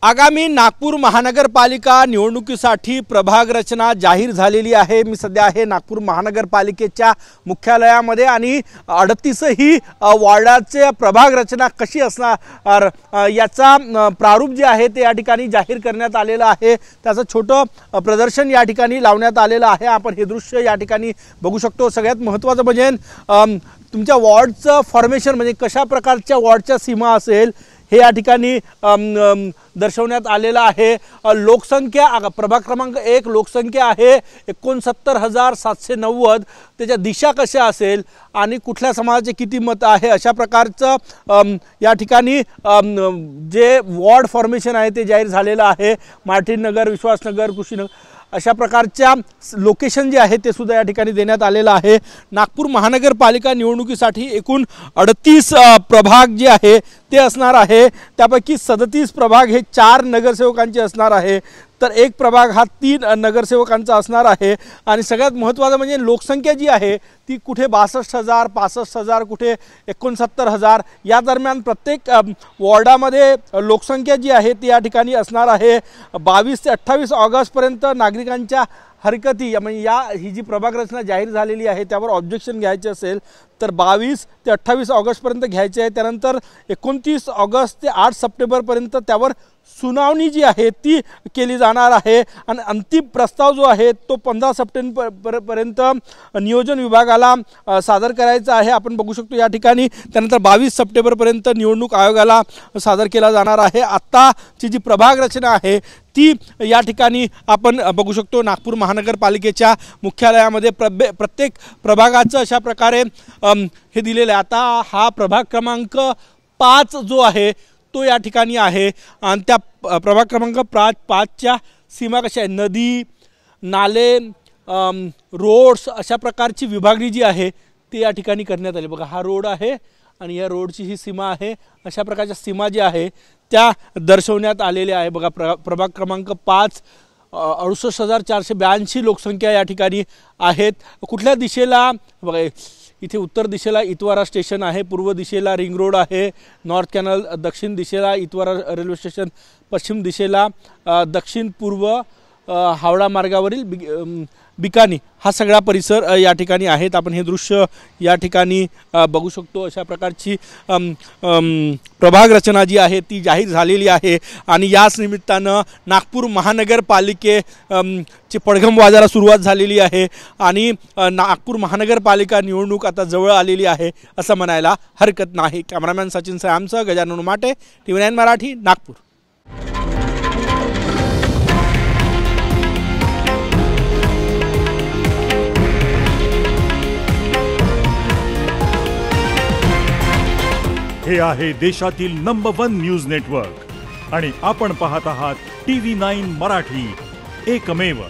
आगामी नागपूर महानगरपालिका निवडणुकीसाठी प्रभाग रचना जाहीर झालेली आहे। मी सध्या आहे नागपूर महानगरपालिकेच्या मुख्यालयामध्ये आणि 38 ही वॉर्डाचे प्रभाग रचना कशी असणार याचा प्रारूप जे आहे ते या ठिकाणी जाहीर करण्यात आलेलं आहे। त्याचं छोटं प्रदर्शन या ठिकाणी लावण्यात आलेलं आहे। आपण हे दृश्य या ठिकाणी बघू शकतो। सगळ्यात महत्त्वाचं म्हणजे तुमच्या वॉर्डचं फॉर्मेशन म्हणजे कशा प्रकारच्या वॉर्डच्या सीमा असेल हे या ठिकाणी दर्शवण्यात आलेलं आहे। लोकसंख्या प्रभाग क्रमांक 1 लोकसंख्या आहे 69,790। त्याच्या दिशा कशा असेल आणि कुठल्या समाजाचे किती मत आहे अशा प्रकारचं या ठिकाणी जे वॉर्ड फॉर्मेशन आहे ते जाहीर झालेलं आहे। मार्टिन नगर, विश्वासनगर, कुशीनगर अशा प्रकारच्या लोकेशन जे आहे ते सुद्धा या ठिकाणी देण्यात आलेलं आहे। नागपूर महानगरपालिका निवडणुकीसाठी एकूण 38 प्रभाग जे आहे ते असणार आहे। त्यापैकी 37 प्रभाग हे 4 नगरसेवकांचे असणार आहे, तर एक प्रभाग हा 3 नगरसेवकांचा असणार आहे। आणि सगळ्यात महत्त्वाचं म्हणजे लोकसंख्या जी आहे ती कुठे 62,000, 65,000, कुठे 69,000 या दरम्यान प्रत्येक वॉर्डामध्ये लोकसंख्या जी आहे ती या ठिकाणी असणार आहे। 22 ते 28 ऑगस्टपर्यंत नागरिकांच्या हरकती म्हणजे ही जी प्रभाग रचना जाहीर झालेली आहे त्यावर ऑब्जेक्शन घ्यायचे असेल तर 22 ते 28 ऑगस्टपर्यंत घ्यायचे आहे। त्यानंतर 29 ऑगस्ट ते 8 सप्टेंबरपर्यंत त्यावर सुनावणी जी आहे ती केली जाणार आहे आणि अंतिम प्रस्ताव जो आहे तो 15 सप्टेंबरपर्यंत नियोजन विभागाला सादर करायचा आहे। आपण बघू शकतो या ठिकाणी। त्यानंतर 22 सप्टेंबरपर्यंत निवडणूक आयोगाला सादर केला जाणार आहे। आत्ताची जी प्रभाग रचना आहे ती या ठिकाणी आपण बघू शकतो। नागपूर महानगरपालिकेच्या मुख्यालयामध्ये प्रत्येक प्रभागाचं अशा प्रकारे हे दिलेलं आहे। आता हा प्रभाग क्रमांक 5 जो आहे तो या ठिकाणी आहे आणि त्या प्रभाग क्रमांक 5च्या सीमा कशा आहे, नदी, नाले, रोड्स अशा प्रकारची विभागणी जी आहे ती या ठिकाणी करण्यात आली। बघा हा रोड आहे आणि या रोडची ही सीमा आहे। अशा प्रकारच्या सीमा ज्या आहे त्या दर्शवण्यात आलेल्या आहे। बघा प्रभाग क्रमांक 5 68,482 लोकसंख्या या ठिकाणी आहेत। कुठल्या दिशेला बघा इथे उत्तर दिशेला इतवारा स्टेशन आहे, पूर्व दिशेला रिंग रोड आहे, नॉर्थ कॅनल, दक्षिण दिशेला इतवारा रेल्वे स्टेशन, पश्चिम दिशेला दक्षिण पूर्व हावडा मार्गावरील बिकानी हा सगळा परिसर या ठिकाणी आहेत। आपण हे दृश्य या ठिकाणी बघू शकतो। अशा प्रकारची प्रभाग रचना जी आहे ती जाहीर झालेली आहे आणि याच निमित्तानं नागपूर महानगरपालिकेची पडघम वाजायला सुरुवात झालेली आहे आणि नागपूर महानगरपालिका निवडणूक आता जवळ आलेली आहे असं म्हणायला हरकत नाही। कॅमेरामॅन सचिन सयामसह गजानन उमाटे, TV9 मराठी, नागपूर। हे आहे देशातील नंबर 1 न्यूज नेटवर्क आणि आपण पाहत आहात TV9 मराठी, एकमेव।